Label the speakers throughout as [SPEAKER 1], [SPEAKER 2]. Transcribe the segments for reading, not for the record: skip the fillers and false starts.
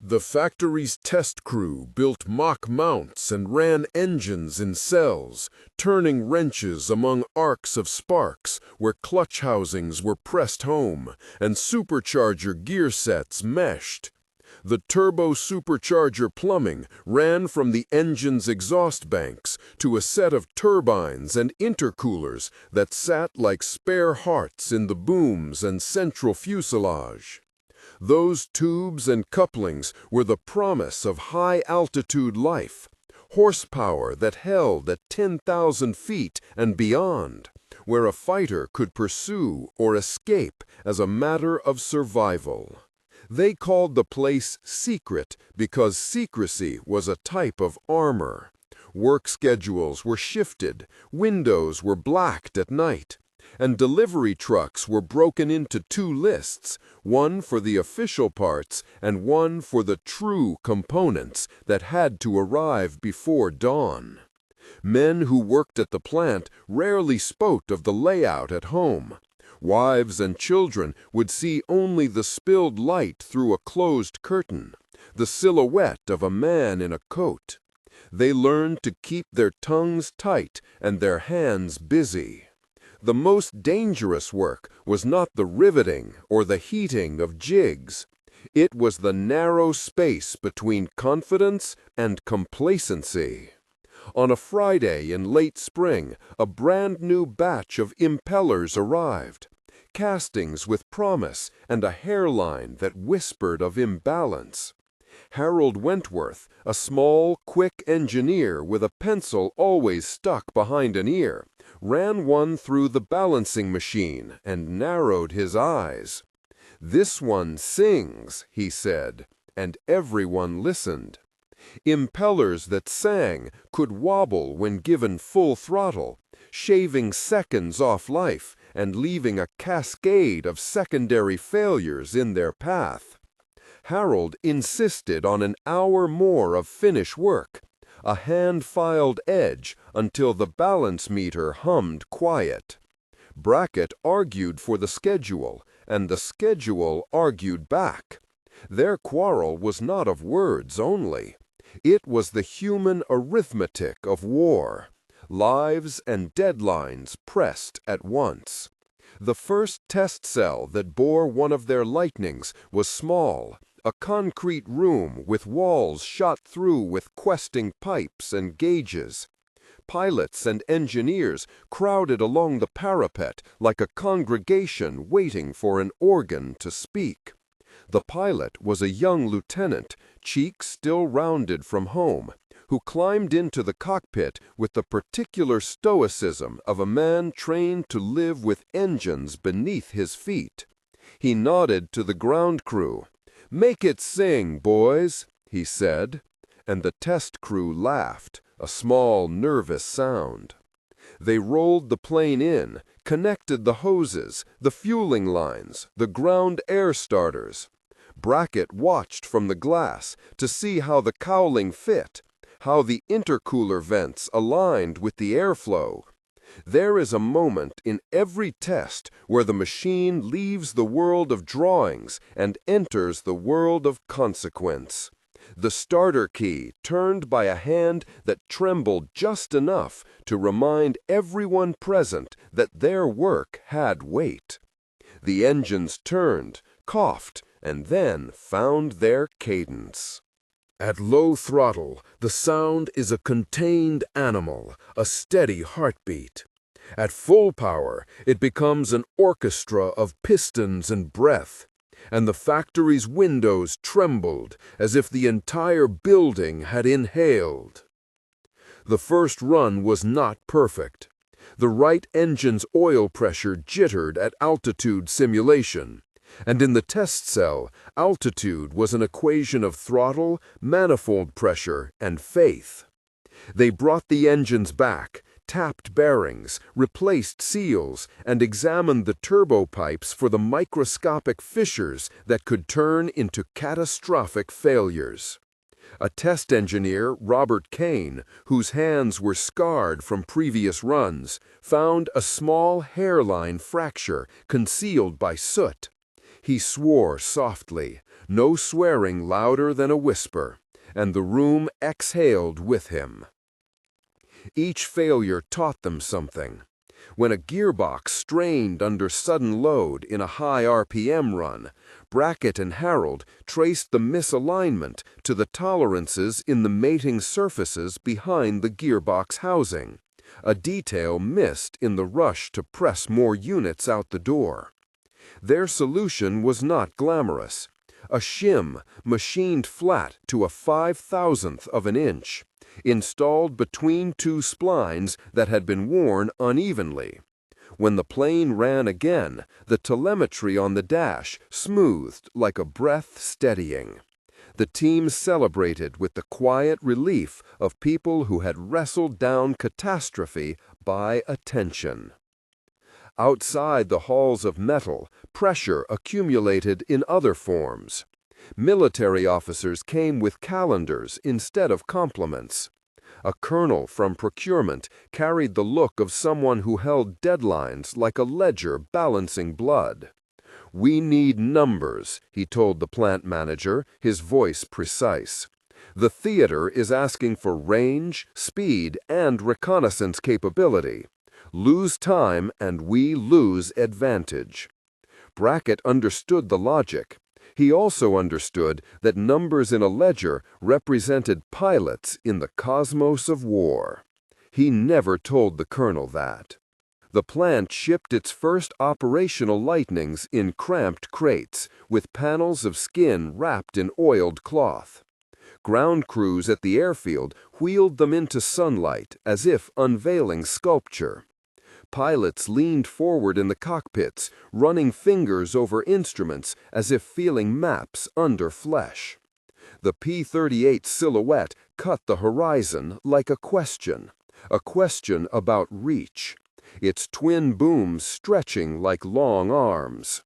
[SPEAKER 1] The factory's test crew built mock mounts and ran engines in cells, turning wrenches among arcs of sparks where clutch housings were pressed home and supercharger gear sets meshed. The turbo-supercharger plumbing ran from the engine's exhaust banks to a set of turbines and intercoolers that sat like spare hearts in the booms and central fuselage. Those tubes and couplings were the promise of high-altitude life, horsepower that held at 10,000 feet and beyond, where a fighter could pursue or escape as a matter of survival. They called the place secret because secrecy was a type of armor. Work schedules were shifted, windows were blacked at night, and delivery trucks were broken into two lists, one for the official parts and one for the true components that had to arrive before dawn. Men who worked at the plant rarely spoke of the layout at home. Wives and children would see only the spilled light through a closed curtain, the silhouette of a man in a coat. They learned to keep their tongues tight and their hands busy. The most dangerous work was not the riveting or the heating of jigs. It was the narrow space between confidence and complacency. On a Friday in late spring, a brand-new batch of impellers arrived, castings with promise and a hairline that whispered of imbalance. Harold Wentworth, a small, quick engineer with a pencil always stuck behind an ear, ran one through the balancing machine and narrowed his eyes. "This one sings," he said, and everyone listened. Impellers that sang could wobble when given full throttle, shaving seconds off life and leaving a cascade of secondary failures in their path. Harold insisted on an hour more of finish work, a hand-filed edge until the balance meter hummed quiet. Brackett argued for the schedule, and the schedule argued back. Their quarrel was not of words only. It was the human arithmetic of war. Lives and deadlines pressed at once. The first test cell that bore one of their lightnings was small, a concrete room with walls shot through with questing pipes and gauges. Pilots and engineers crowded along the parapet like a congregation waiting for an organ to speak. The pilot was a young lieutenant, cheeks still rounded from home, who climbed into the cockpit with the particular stoicism of a man trained to live with engines beneath his feet. He nodded to the ground crew. "Make it sing, boys," he said, and the test crew laughed, a small, nervous sound. They rolled the plane in, connected the hoses, the fueling lines, the ground air starters. Brackett watched from the glass to see how the cowling fit, how the intercooler vents aligned with the airflow. There is a moment in every test where the machine leaves the world of drawings and enters the world of consequence. The starter key turned by a hand that trembled just enough to remind everyone present that their work had weight. The engines turned, coughed, and then found their cadence. At low throttle, the sound is a contained animal, a steady heartbeat. At full power, it becomes an orchestra of pistons and breath, and the factory's windows trembled as if the entire building had inhaled. The first run was not perfect. The right engine's oil pressure jittered at altitude simulation, and in the test cell, altitude was an equation of throttle, manifold pressure, and faith. They brought the engines back, tapped bearings, replaced seals, and examined the turbo pipes for the microscopic fissures that could turn into catastrophic failures. A test engineer, Robert Kane, whose hands were scarred from previous runs, found a small hairline fracture concealed by soot. He swore softly, No swearing louder than a whisper, and the room exhaled with him. Each failure taught them something. When a gearbox strained under sudden load in a high RPM run, Brackett and Harold traced the misalignment to the tolerances in the mating surfaces behind the gearbox housing, a detail missed in the rush to press more units out the door. Their solution was not glamorous. A shim machined flat to a 5,000th of an inch, installed between two splines that had been worn unevenly. When the plane ran again, the telemetry on the dash smoothed like a breath steadying. The team celebrated with the quiet relief of people who had wrestled down catastrophe by attention. Outside the halls of metal, pressure accumulated in other forms. Military officers came with calendars instead of compliments. A colonel from procurement carried the look of someone who held deadlines like a ledger balancing blood. "We need numbers," he told the plant manager, his voice precise. "The theater is asking for range, speed, and reconnaissance capability. Lose time and we lose advantage." Brackett understood the logic. He also understood that numbers in a ledger represented pilots in the cosmos of war. He never told the colonel that. The plant shipped its first operational lightnings in cramped crates, with panels of skin wrapped in oiled cloth. Ground crews at the airfield wheeled them into sunlight as if unveiling sculpture. Pilots leaned forward in the cockpits, running fingers over instruments as if feeling maps under flesh. The P-38 silhouette cut the horizon like a question about reach, its twin booms stretching like long arms.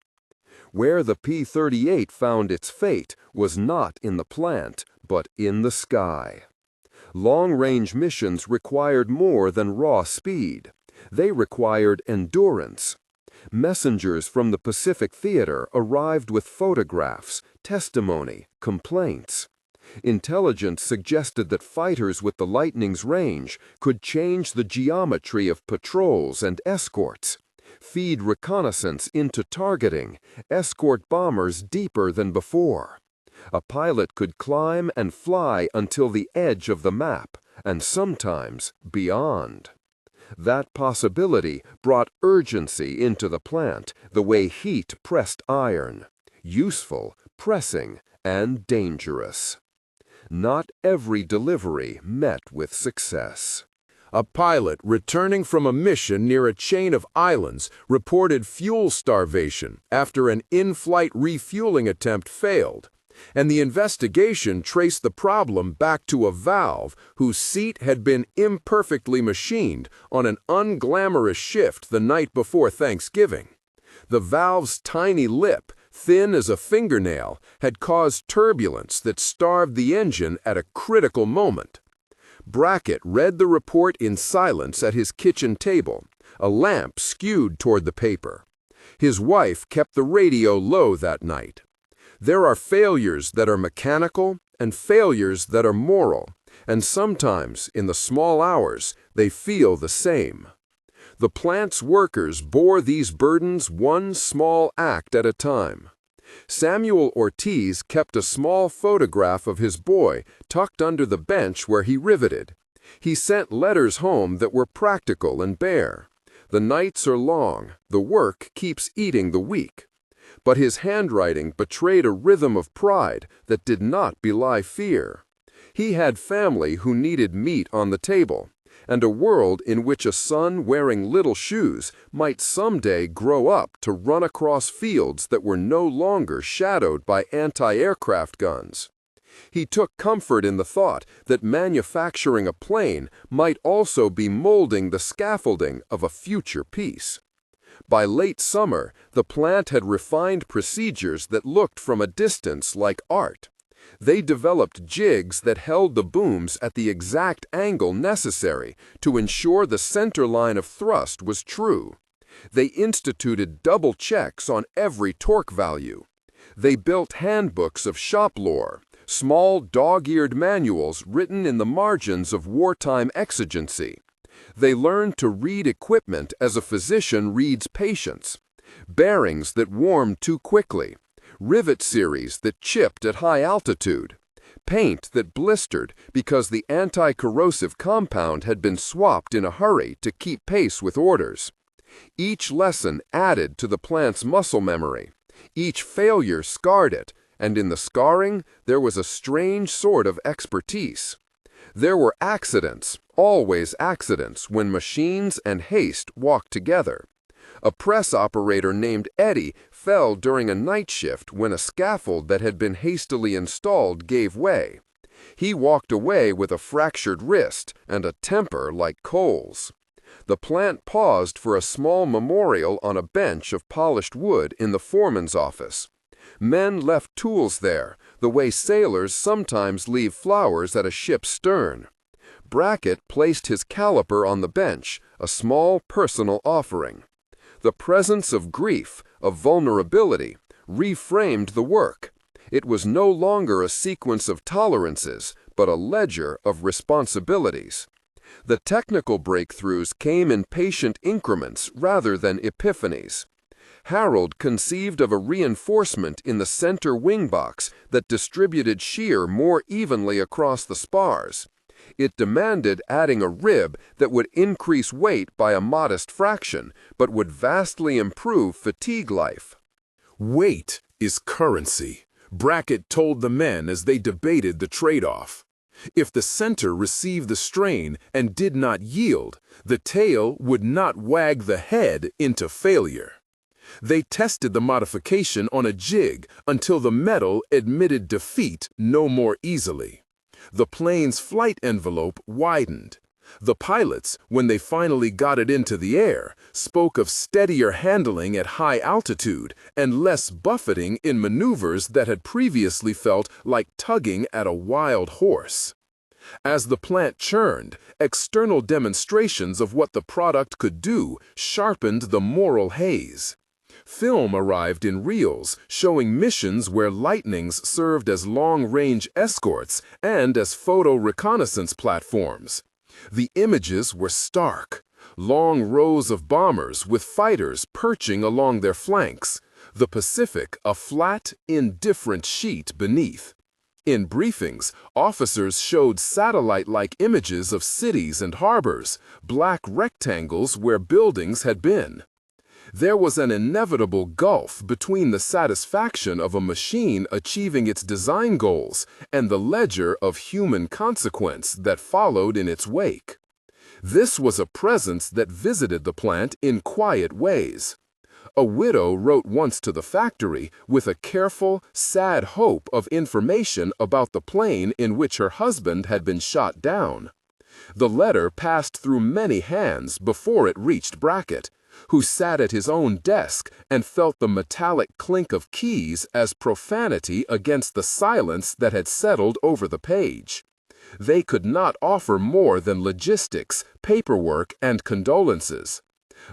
[SPEAKER 1] Where the P-38 found its fate was not in the plant, but in the sky. Long-range missions required more than raw speed. They required endurance. Messengers from the Pacific Theater arrived with photographs, testimony, complaints. Intelligence suggested that fighters with the Lightning's range could change the geometry of patrols and escorts, feed reconnaissance into targeting, escort bombers deeper than before. A pilot could climb and fly until the edge of the map, and sometimes beyond. That possibility brought urgency into the plant, the way heat pressed iron. Useful, pressing, and dangerous. Not every delivery met with success. A pilot returning from a mission near a chain of islands reported fuel starvation after an in-flight refueling attempt failed, and the investigation traced the problem back to a valve whose seat had been imperfectly machined on an unglamorous shift the night before Thanksgiving. The valve's tiny lip, thin as a fingernail, had caused turbulence that starved the engine at a critical moment. Brackett read the report in silence at his kitchen table, a lamp skewed toward the paper. His wife kept the radio low that night. There are failures that are mechanical and failures that are moral, and sometimes, in the small hours, they feel the same. The plant's workers bore these burdens one small act at a time. Samuel Ortiz kept a small photograph of his boy tucked under the bench where he riveted. He sent letters home that were practical and bare. The nights are long, the work keeps eating the week. But his handwriting betrayed a rhythm of pride that did not belie fear. He had family who needed meat on the table, and a world in which a son wearing little shoes might someday grow up to run across fields that were no longer shadowed by anti-aircraft guns. He took comfort in the thought that manufacturing a plane might also be molding the scaffolding of a future peace. By late summer, the plant had refined procedures that looked from a distance like art. They developed jigs that held the booms at the exact angle necessary to ensure the center line of thrust was true. They instituted double checks on every torque value. They built handbooks of shop lore, small dog-eared manuals written in the margins of wartime exigency. They learned to read equipment as a physician reads patients, bearings that warmed too quickly, rivet series that chipped at high altitude, paint that blistered because the anti-corrosive compound had been swapped in a hurry to keep pace with orders. Each lesson added to the plant's muscle memory. Each failure scarred it, and in the scarring there was a strange sort of expertise. There were accidents, always accidents, when machines and haste walked together. A press operator named Eddie fell during a night shift when a scaffold that had been hastily installed gave way. He walked away with a fractured wrist and a temper like coals. The plant paused for a small memorial on a bench of polished wood in the foreman's office. Men left tools there, the way sailors sometimes leave flowers at a ship's stern. Brackett placed his caliper on the bench, a small personal offering. The presence of grief, of vulnerability, reframed the work. It was no longer a sequence of tolerances, but a ledger of responsibilities. The technical breakthroughs came in patient increments rather than epiphanies. Harold conceived of a reinforcement in the center wing box that distributed shear more evenly across the spars. It demanded adding a rib that would increase weight by a modest fraction, but would vastly improve fatigue life.
[SPEAKER 2] Weight is currency, Brackett told the men as they debated the trade-off. If the center received the strain and did not yield, the tail would not wag the head into failure. They tested the modification on a jig until the metal admitted defeat no more easily. The plane's flight envelope widened. The pilots, when they finally got it into the air, spoke of steadier handling at high altitude and less buffeting in maneuvers that had previously felt like tugging at a wild horse. As the plant churned, external demonstrations of what the product could do sharpened the moral haze. Film arrived in reels showing missions where Lightnings served as long-range escorts and as photo reconnaissance platforms. The images were stark. Long rows of bombers with fighters perching along their flanks, the Pacific a flat, indifferent sheet beneath. In briefings, officers showed satellite-like images of cities and harbors, black rectangles where buildings had been. There was an inevitable gulf between the satisfaction of a machine achieving its design goals and the ledger of human consequence that followed in its wake. This was a presence that visited the plant in quiet ways. A widow wrote once to the factory with a careful, sad hope of information about the plane in which her husband had been shot down. The letter passed through many hands before it reached Brackett, who sat at his own desk and felt the metallic clink of keys as profanity against the silence that had settled over the page. They could not offer more than logistics, paperwork, and condolences.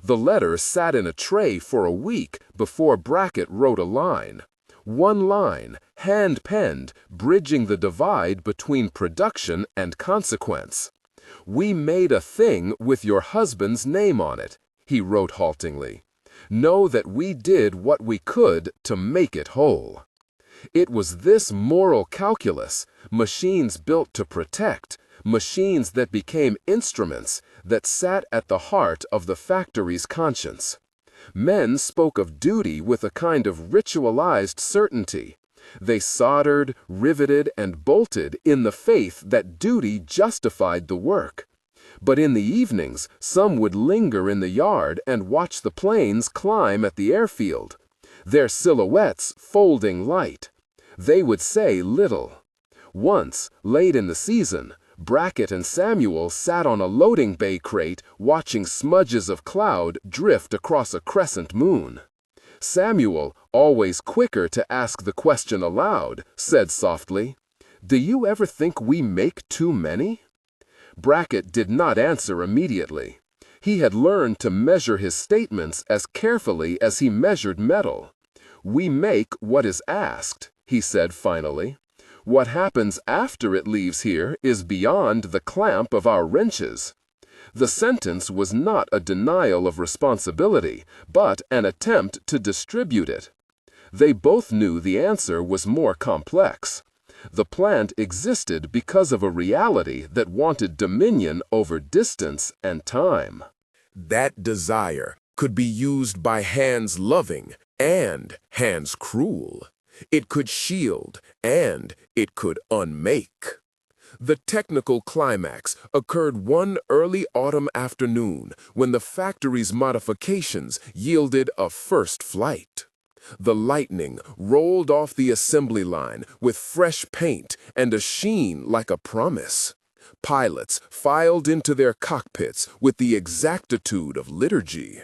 [SPEAKER 2] The letter sat in a tray for a week before Brackett wrote a line. One line, hand-penned, bridging the divide between production and consequence. "We made a thing with your husband's name on it," he wrote haltingly. "Know that we did what we could to make it whole." It was this moral calculus, machines built to protect, machines that became instruments, that sat at the heart of the factory's conscience. Men spoke of duty with a kind of ritualized certainty. They soldered, riveted, and bolted in the faith that duty justified the work. But in the evenings, some would linger in the yard and watch the planes climb at the airfield, their silhouettes folding light. They would say little. Once, late in the season, Brackett and Samuel sat on a loading bay crate watching smudges of cloud drift across a crescent moon. Samuel, always quicker to ask the question aloud, said softly, "Do you ever think we make too many?" Brackett did not answer immediately. He had learned to measure his statements as carefully as he measured metal. "We make what is asked," he said finally. "What happens after it leaves here is beyond the clamp of our wrenches." The sentence was not a denial of responsibility, but an attempt to distribute it. They both knew the answer was more complex. The plant existed because of a reality that wanted dominion over distance and time.
[SPEAKER 1] That desire could be used by hands loving and hands cruel. It could shield and it could unmake. The technical climax occurred one early autumn afternoon when the factory's modifications yielded a first flight. The Lightning rolled off the assembly line with fresh paint and a sheen like a promise. Pilots filed into their cockpits with the exactitude of liturgy.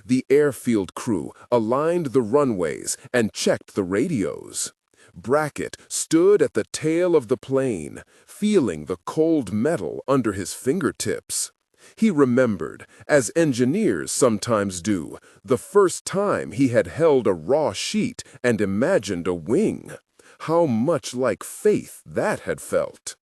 [SPEAKER 1] The airfield crew aligned the runways and checked the radios. Brackett stood at the tail of the plane, feeling the cold metal under his fingertips. He remembered, as engineers sometimes do, the first time he had held a raw sheet and imagined a wing. How much like faith that had felt.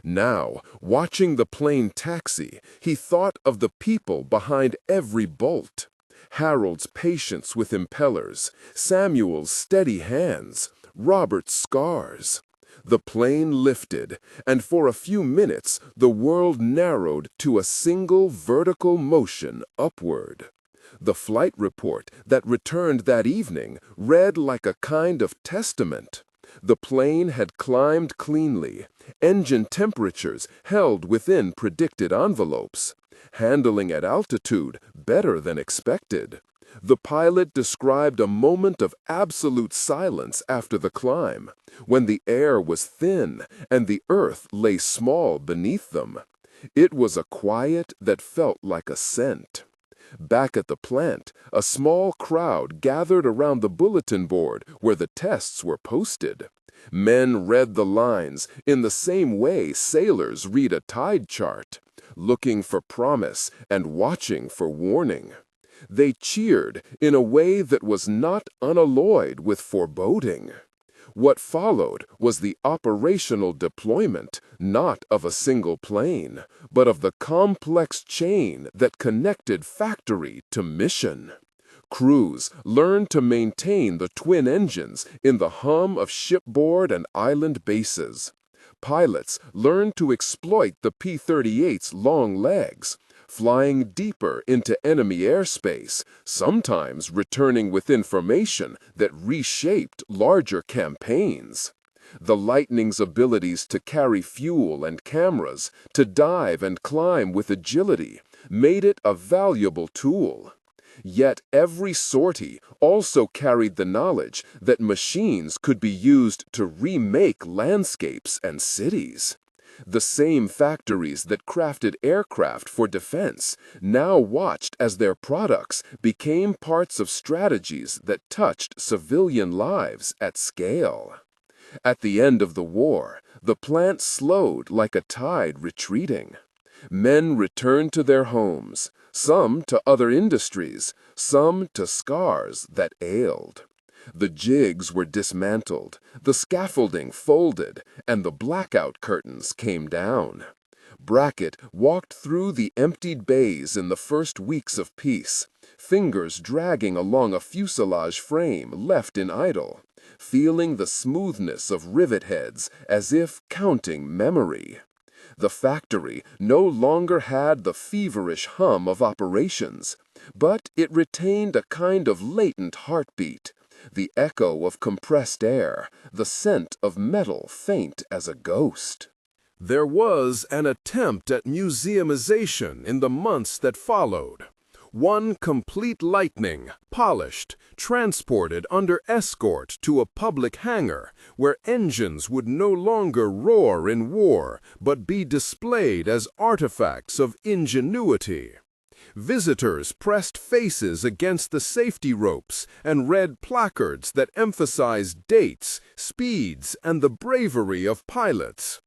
[SPEAKER 1] Now, watching the plane taxi, he thought of the people behind every bolt. Harold's patience with impellers, Samuel's steady hands, Robert's scars. The plane lifted, and for a few minutes the world narrowed to a single vertical motion upward. The flight report that returned that evening read like a kind of testament. The plane had climbed cleanly, engine temperatures held within predicted envelopes, handling at altitude better than expected. The pilot described a moment of absolute silence after the climb, when the air was thin and the earth lay small beneath them. It was a quiet that felt like a scent. Back at the plant, a small crowd gathered around the bulletin board where the tests were posted. Men read the lines in the same way sailors read a tide chart, looking for promise and watching for warning. They cheered in a way that was not unalloyed with foreboding. What followed was the operational deployment, not of a single plane, but of the complex chain that connected factory to mission. Crews learned to maintain the twin engines in the hum of shipboard and island bases. Pilots learned to exploit the P-38's long legs, flying deeper into enemy airspace, sometimes returning with information that reshaped larger campaigns. The Lightning's abilities to carry fuel and cameras, to dive and climb with agility, made it a valuable tool. Yet every sortie also carried the knowledge that machines could be used to remake landscapes and cities. The same factories that crafted aircraft for defense now watched as their products became parts of strategies that touched civilian lives at scale. At the end of the war, the plant slowed like a tide retreating. Men returned to their homes, some to other industries, some to scars that ailed. The jigs were dismantled, the scaffolding folded, and the blackout curtains came down. Brackett walked through the emptied bays in the first weeks of peace, fingers dragging along a fuselage frame left in idle, feeling the smoothness of rivet heads as if counting memory. The factory no longer had the feverish hum of operations, but it retained a kind of latent heartbeat, the echo of compressed air, the scent of metal faint as a ghost. There was an attempt at museumization in the months that followed. One complete Lightning, polished, transported under escort to a public hangar where engines would no longer roar in war but be displayed as artifacts of ingenuity. Visitors pressed faces against the safety ropes and read placards that emphasized dates, speeds, and the bravery of pilots.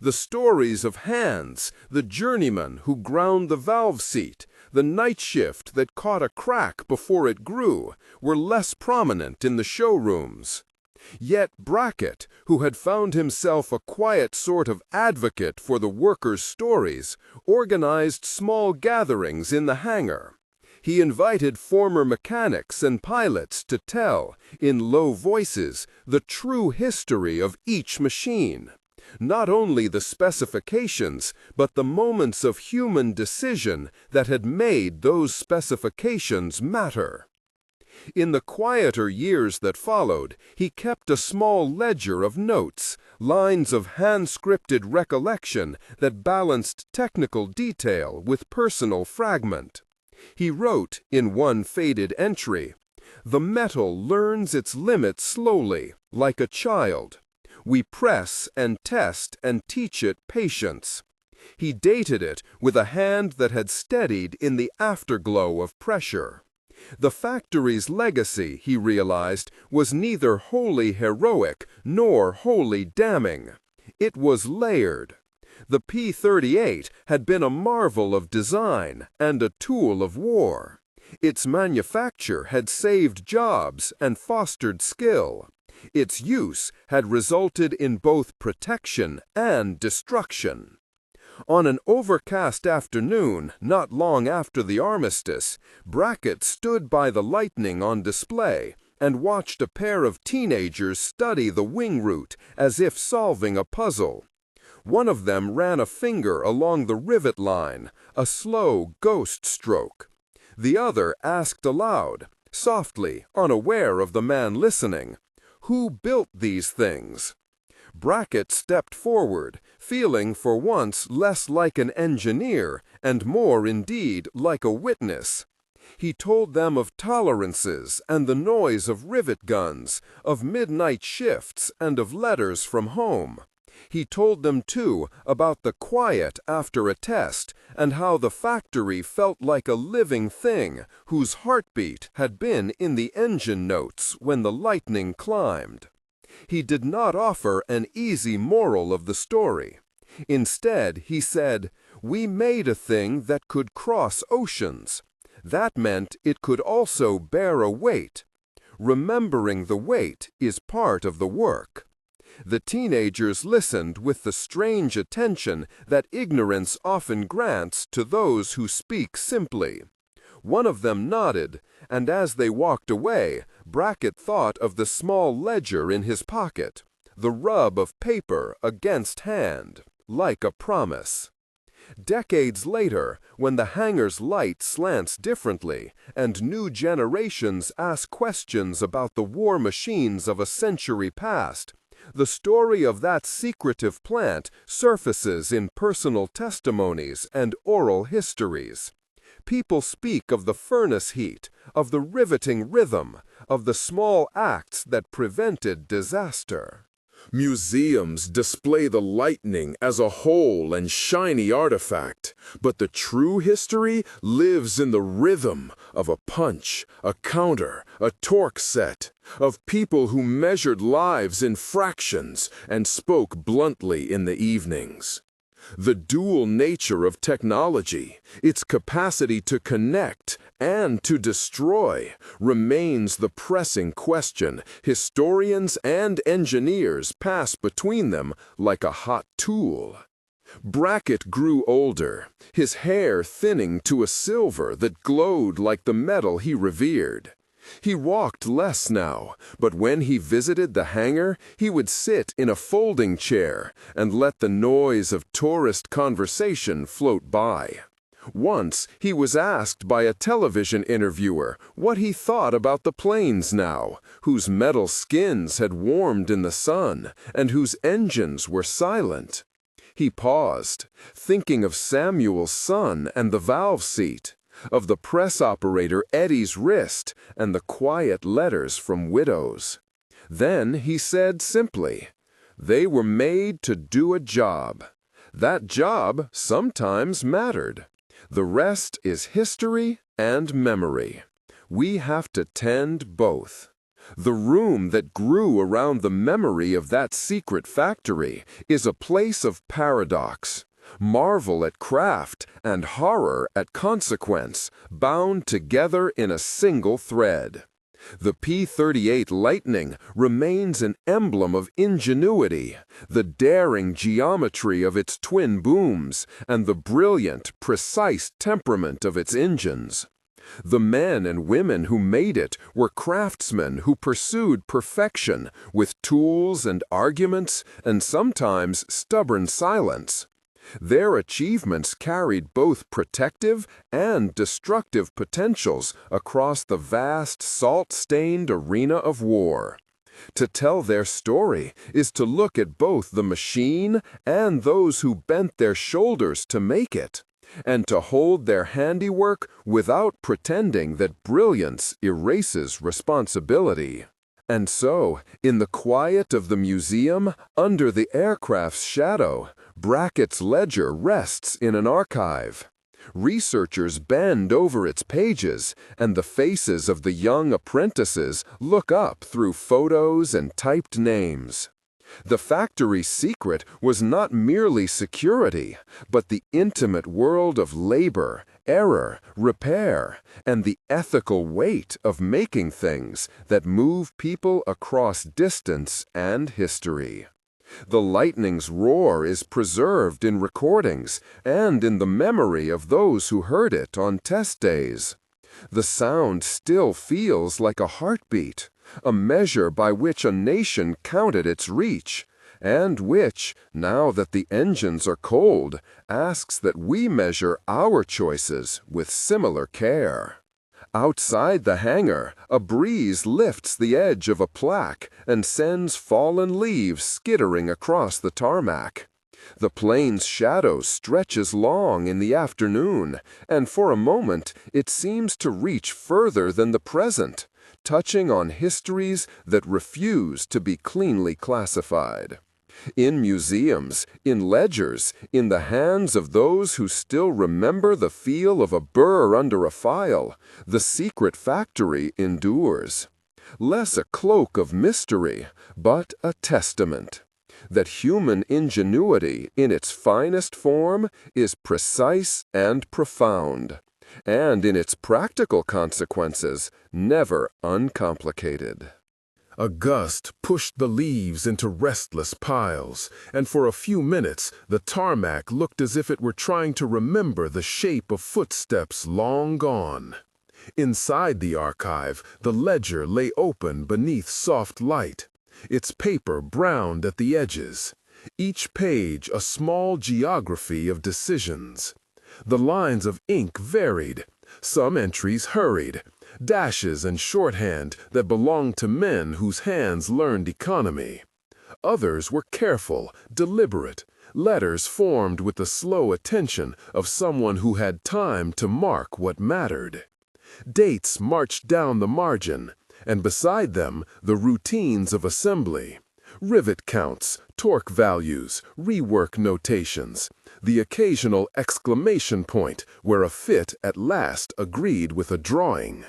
[SPEAKER 2] The stories of hands, the journeyman who ground the valve seat, the night shift that caught a crack before it grew, were less prominent in the showrooms. Yet Brackett, who had found himself a quiet sort of advocate for the workers' stories, organized small gatherings in the hangar. He invited former mechanics and pilots to tell, in low voices, the true history of each machine. Not only the specifications, but the moments of human decision that had made those specifications matter. In the quieter years that followed, he kept a small ledger of notes, lines of hand-scripted recollection that balanced technical detail with personal fragment. He wrote, in one faded entry, "The metal learns its limits slowly, like a child. We press and test and teach it patience." He dated it with a hand that had steadied in the afterglow of pressure. The factory's legacy, he realized, was neither wholly heroic nor wholly damning. It was layered. The P-38 had been a marvel of design and a tool of war. Its manufacture had saved jobs and fostered skill. Its use had resulted in both protection and destruction. On an overcast afternoon, not long after the armistice, Brackett stood by the Lightning on display and watched a pair of teenagers study the wing route as if solving a puzzle. One of them ran a finger along the rivet line, a slow ghost stroke. The other asked aloud, softly, unaware of the man listening, "Who built these things?" Brackett stepped forward, feeling for once less like an engineer and more indeed like a witness. He told them of tolerances and the noise of rivet guns, of midnight shifts and of letters from home. He told them, too, about the quiet after a test and how the factory felt like a living thing whose heartbeat had been in the engine notes when the Lightning climbed. He did not offer an easy moral of the story. Instead, he said, "We made a thing that could cross oceans. That meant it could also bear a weight. Remembering the weight is part of the work." The teenagers listened with the strange attention that ignorance often grants to those who speak simply. One of them nodded, and as they walked away, Brackett thought of the small ledger in his pocket, the rub of paper against hand, like a promise. Decades later, when the hangar's light slants differently, and new generations ask questions about the war machines of a century past, the story of that secretive plant surfaces in personal testimonies and oral histories. People speak of the furnace heat, of the riveting rhythm, of the small acts that prevented disaster.
[SPEAKER 1] Museums display the Lightning as a whole and shiny artifact, but the true history lives in the rhythm of a punch, a counter, a torque set, of people who measured lives in fractions and spoke bluntly in the evenings. The dual nature of technology, its capacity to connect and to destroy, remains the pressing question historians and engineers pass between them like a hot tool. Brackett grew older, his hair thinning to a silver that glowed like the metal he revered. He walked less now, but when he visited the hangar, he would sit in a folding chair and let the noise of tourist conversation float by. Once, he was asked by a television interviewer what he thought about the planes now, whose metal skins had warmed in the sun and whose engines were silent. He paused, thinking of Samuel's son and the valve seat, of the press operator Eddie's wrist and the quiet letters from widows. Then he said simply, "They were made to do a job. That job sometimes mattered. The rest is history and memory. We have to tend both."
[SPEAKER 2] The room that grew around the memory of that secret factory is a place of paradox, marvel at craft and horror at consequence, bound together in a single thread. The P-38 Lightning remains an emblem of ingenuity, the daring geometry of its twin booms, and the brilliant, precise temperament of its engines. The men and women who made it were craftsmen who pursued perfection with tools and arguments and sometimes stubborn silence. Their achievements carried both protective and destructive potentials across the vast, salt-stained arena of war. To tell their story is to look at both the machine and those who bent their shoulders to make it, and to hold their handiwork without pretending that brilliance erases responsibility. And so, in the quiet of the museum, under the aircraft's shadow, Brackett's ledger rests in an archive. Researchers bend over its pages, and the faces of the young apprentices look up through photos and typed names. The factory's secret was not merely security, but the intimate world of labor, error, repair, and the ethical weight of making things that move people across distance and history. The lightning's roar is preserved in recordings and in the memory of those who heard it on test days. The sound still feels like a heartbeat, a measure by which a nation counted its reach, and which, now that the engines are cold, asks that we measure our choices with similar care. Outside the hangar, a breeze lifts the edge of a plaque and sends fallen leaves skittering across the tarmac. The plane's shadow stretches long in the afternoon, and for a moment it seems to reach further than the present, touching on histories that refuse to be cleanly classified. In museums, in ledgers, in the hands of those who still remember the feel of a burr under a file, the secret factory endures. Less a cloak of mystery, but a testament that human ingenuity in its finest form is precise and profound, and in its practical consequences, never uncomplicated. A gust pushed the leaves into restless piles, and for a few minutes the tarmac looked as if it were trying to remember the shape of footsteps long gone. Inside the archive, the ledger lay open beneath soft light, its paper browned at the edges, each page a small geography of decisions. The lines of ink varied, some entries hurried, dashes and shorthand that belonged to men whose hands learned economy. Others were careful, deliberate, letters formed with the slow attention of someone who had time to mark what mattered. Dates marched down the margin, and beside them the routines of assembly. Rivet counts, torque values, rework notations, the occasional exclamation point where a fit at last agreed with a drawing.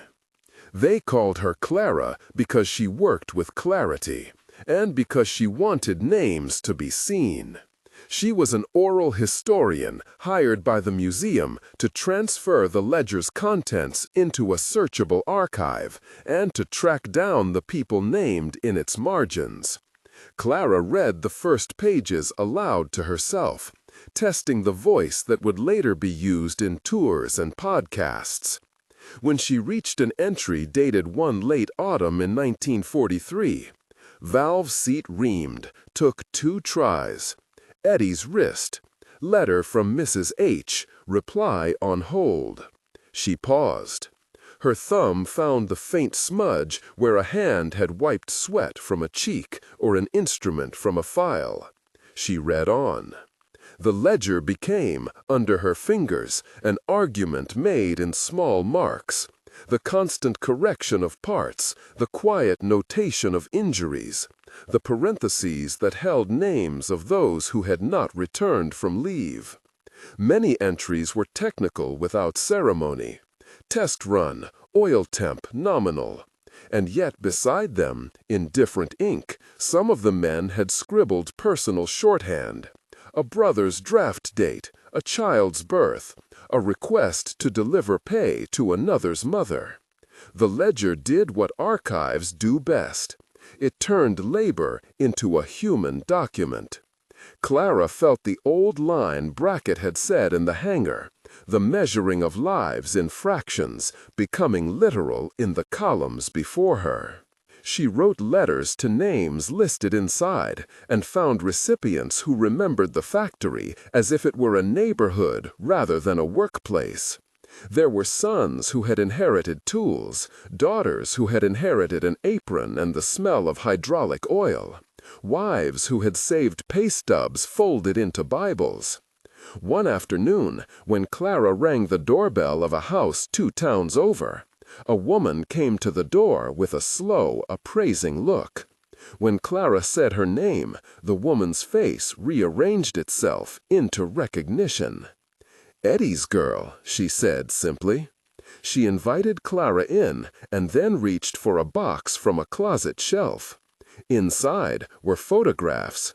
[SPEAKER 2] They called her Clara because she worked with clarity, and because she wanted names to be seen. She was an oral historian hired by the museum to transfer the ledger's contents into a searchable archive and to track down the people named in its margins. Clara read the first pages aloud to herself, testing the voice that would later be used in tours and podcasts. When she reached an entry dated one late autumn in 1943, valve seat reamed, took 2 tries. Eddie's wrist. Letter from Mrs. H. Reply on hold. She paused. Her thumb found the faint smudge where a hand had wiped sweat from a cheek or an instrument from a file. She read on. The ledger became, under her fingers, an argument made in small marks, the constant correction of parts, the quiet notation of injuries, the parentheses that held names of those who had not returned from leave. Many entries were technical without ceremony. Test run, oil temp nominal.
[SPEAKER 1] And yet beside them, in different ink, some of the men had scribbled personal shorthand. A brother's draft date, a child's birth, a request to deliver pay to another's mother. The ledger did what archives do best. It turned labor into a human document. Clara felt the old line Brackett had said in the hangar, the measuring of lives in fractions, becoming literal in the columns before her. She wrote letters to names listed inside and found recipients who remembered the factory as if it were a neighborhood rather than a workplace. There were sons who had inherited tools, daughters who had inherited an apron and the smell of hydraulic oil, wives who had saved pay stubs folded into Bibles. One afternoon, when Clara rang the doorbell of a house 2 towns over, a woman came to the door with a slow, appraising look. When Clara said her name, the woman's face rearranged itself into recognition. "Eddie's girl," she said simply. She invited Clara in and then reached for a box from a closet shelf. Inside were photographs.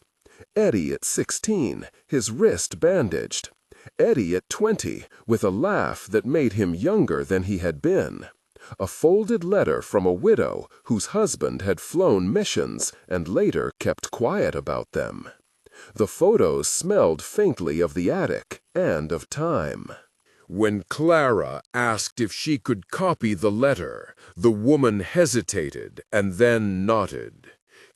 [SPEAKER 1] Eddie at 16, his wrist bandaged. Eddie at 20, with a laugh that made him younger than he had been. A folded letter from a widow whose husband had flown missions and later kept quiet about them. The photos smelled faintly of the attic and of time. When Clara asked if she could copy the letter, the woman hesitated and then nodded.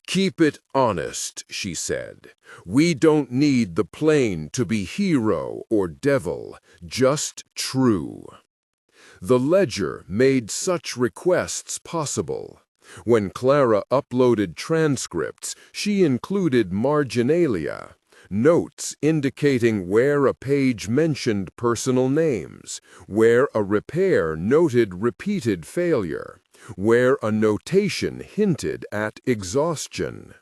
[SPEAKER 1] "Keep it honest," she said. "We don't need the plane to be hero or devil, just true." The ledger made such requests possible. When Clara uploaded transcripts, she included marginalia, notes indicating where a page mentioned personal names, where a repair noted repeated failure, where a notation hinted at exhaustion.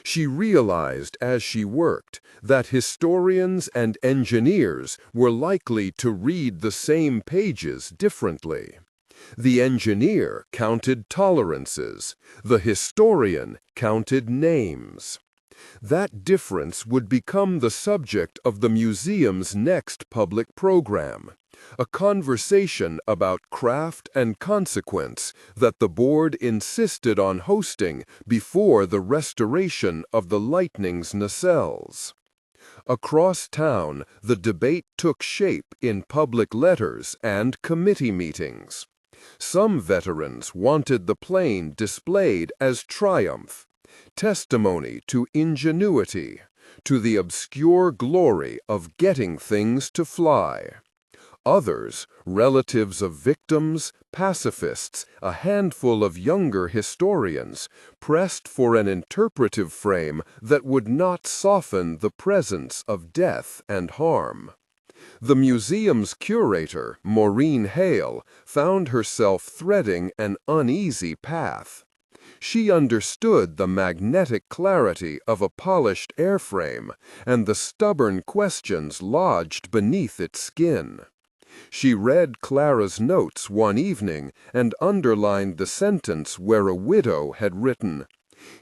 [SPEAKER 1] She realized as she worked that historians and engineers were likely to read the same pages differently. The engineer counted tolerances, the historian counted names. That difference would become the subject of the museum's next public program, a conversation about craft and consequence that the board insisted on hosting before the restoration of the Lightning's nacelles. Across town, the debate took shape in public letters and committee meetings. Some veterans wanted the plane displayed as triumph, testimony to ingenuity, to the obscure glory of getting things to fly. Others, relatives of victims, pacifists, a handful of younger historians, pressed for an interpretive frame that would not soften the presence of death and harm. The museum's curator, Maureen Hale, found herself threading an uneasy path. She understood the magnetic clarity of a polished airframe and the stubborn questions lodged beneath its skin. She read Clara's notes one evening and underlined the sentence where a widow had written,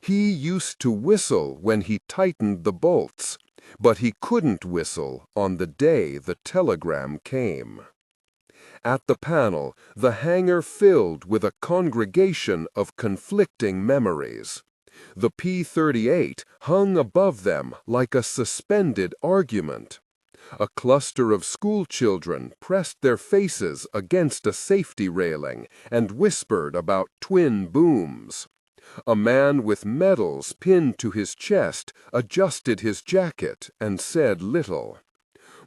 [SPEAKER 1] "He used to whistle when he tightened the bolts, but he couldn't whistle on the day the telegram came." At the panel, the hangar filled with a congregation of conflicting memories. The P-38 hung above them like a suspended argument. A cluster of schoolchildren pressed their faces against a safety railing and whispered about twin booms. A man with medals pinned to his chest adjusted his jacket and said little.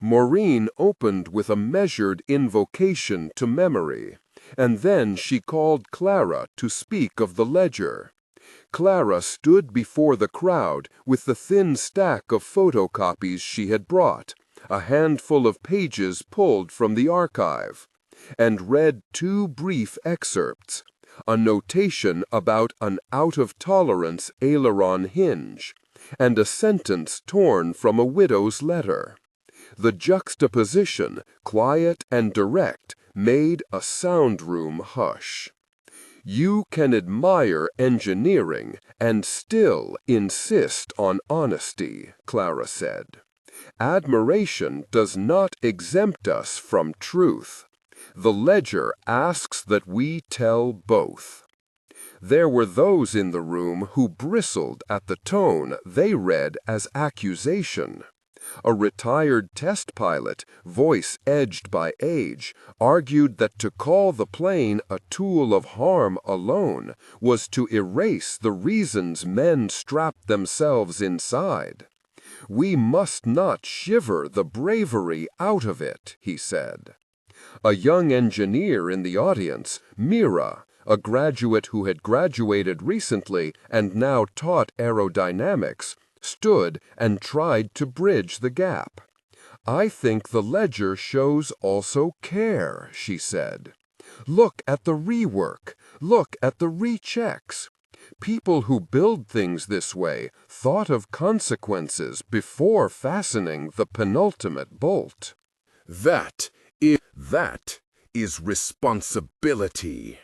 [SPEAKER 1] Maureen opened with a measured invocation to memory, and then she called Clara to speak of the ledger. Clara stood before the crowd with the thin stack of photocopies she had brought, a handful of pages pulled from the archive, and read 2 brief excerpts, a notation about an out-of-tolerance aileron hinge, and a sentence torn from a widow's letter. The juxtaposition, quiet and direct, made a sound room hush. You can admire engineering and still insist on honesty, Clara said. Admiration does not exempt us from truth. The ledger asks that we tell both. There were those in the room who bristled at the tone they read as accusation. A retired test pilot, voice edged by age, argued that to call the plane a tool of harm alone was to erase the reasons men strapped themselves inside. We must not shiver the bravery out of it, he said. A young engineer in the audience, Mira, a graduate who had graduated recently and now taught aerodynamics, stood and tried to bridge the gap. I think the ledger shows also care, she said. Look at the rework. Look at the rechecks. People who build things this way thought of consequences before fastening the penultimate bolt.
[SPEAKER 2] That is responsibility.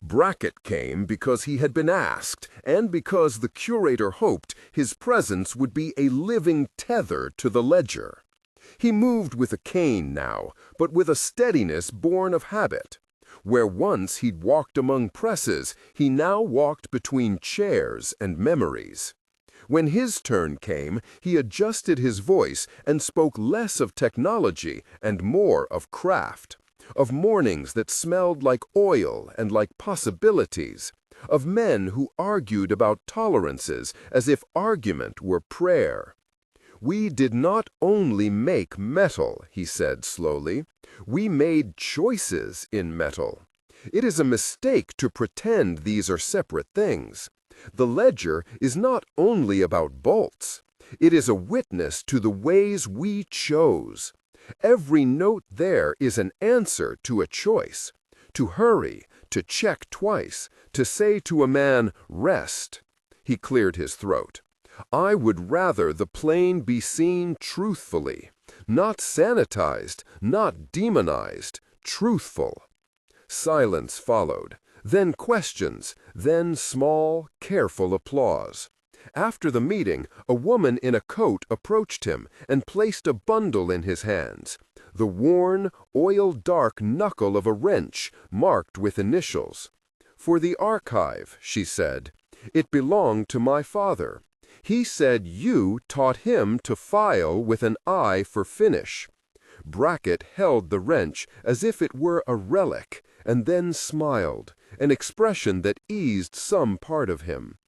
[SPEAKER 2] Brackett came because he had been asked, and because the curator hoped his presence would be a living tether to the ledger. He moved with a cane now, but with a steadiness born of habit. Where once he'd walked among presses, he now walked between chairs and memories. When his turn came, he adjusted his voice and spoke less of technology and more of craft, of mornings that smelled like oil and like possibilities, of men who argued about tolerances as if argument were prayer. We did not only make metal, he said slowly. We made choices in metal. It is a mistake to pretend these are separate things. The ledger is not only about bolts. It is a witness to the ways we chose. Every note there is an answer to a choice. To hurry, to check twice, to say to a man, rest. He cleared his throat. I would rather the plane be seen truthfully, not sanitized, not demonized, truthful. Silence followed, then questions, then small, careful applause. After the meeting, a woman in a coat approached him and placed a bundle in his hands, the worn, oil-dark knuckle of a wrench marked with initials. For the archive, she said. It belonged to my father. He said you taught him to file with an eye for finish. Brackett held the wrench as if it were a relic, and then smiled, an expression that eased some part of him.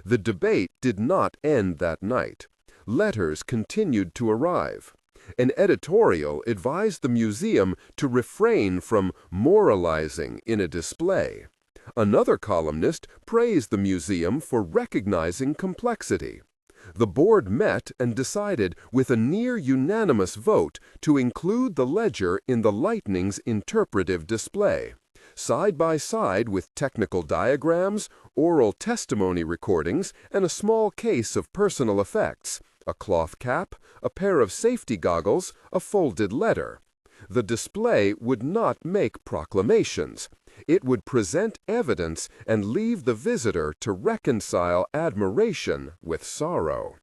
[SPEAKER 2] The debate did not end that night. Letters continued to arrive. An editorial advised the museum to refrain from moralizing in a display. Another columnist praised the museum for recognizing complexity. The board met and decided with a near-unanimous vote to include the ledger in the Lightning's interpretive display, side by side with technical diagrams, oral testimony recordings, and a small case of personal effects, a cloth cap, a pair of safety goggles, a folded letter. The display would not make proclamations. It would present evidence and leave the visitor to reconcile admiration with sorrow.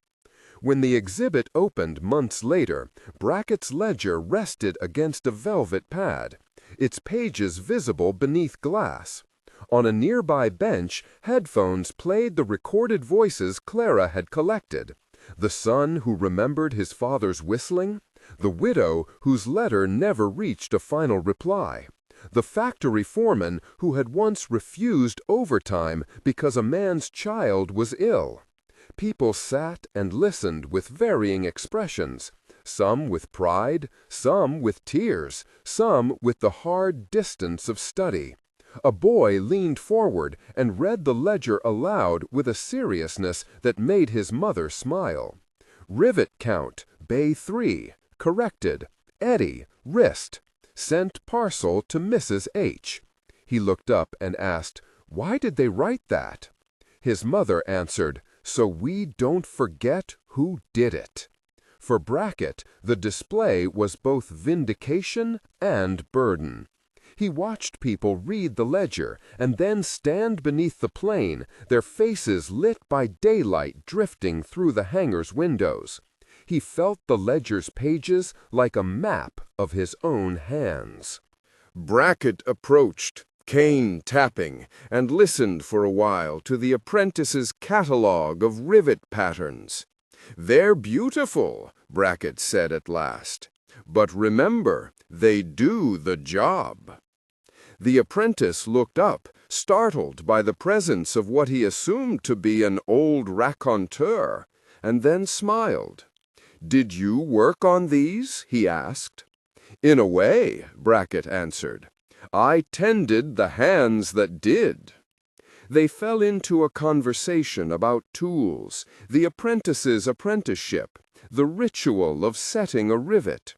[SPEAKER 2] When the exhibit opened months later, Brackett's ledger rested against a velvet pad, its pages visible beneath glass. On a nearby bench, headphones played the recorded voices Clara had collected. The son who remembered his father's whistling, the widow whose letter never reached a final reply, the factory foreman who had once refused overtime because a man's child was ill. People sat and listened with varying expressions, some with pride, some with tears, some with the hard distance of study. A boy leaned forward and read the ledger aloud with a seriousness that made his mother smile. Rivet count, bay 3, corrected, eddy, wrist. Sent parcel to Mrs. H. He looked up and asked, "Why did they write that?" His mother answered, "So we don't forget who did it." For Brackett, the display was both vindication and burden.
[SPEAKER 1] He watched people read the ledger and then stand beneath the plane, their faces lit by daylight drifting through the hangar's windows. He felt the ledger's pages like a map of his own hands.
[SPEAKER 2] Brackett approached, cane tapping, and listened for a while to the apprentice's catalogue of rivet patterns. "They're beautiful," Brackett said at last. "But remember, they do the job." The apprentice looked up, startled by the presence of what he assumed to be an old raconteur, and then smiled. "Did you work on these?" he asked. "In a way," Brackett answered. "I tended the hands that did." They fell into a conversation about tools, the apprentice's apprenticeship, the ritual of setting a rivet.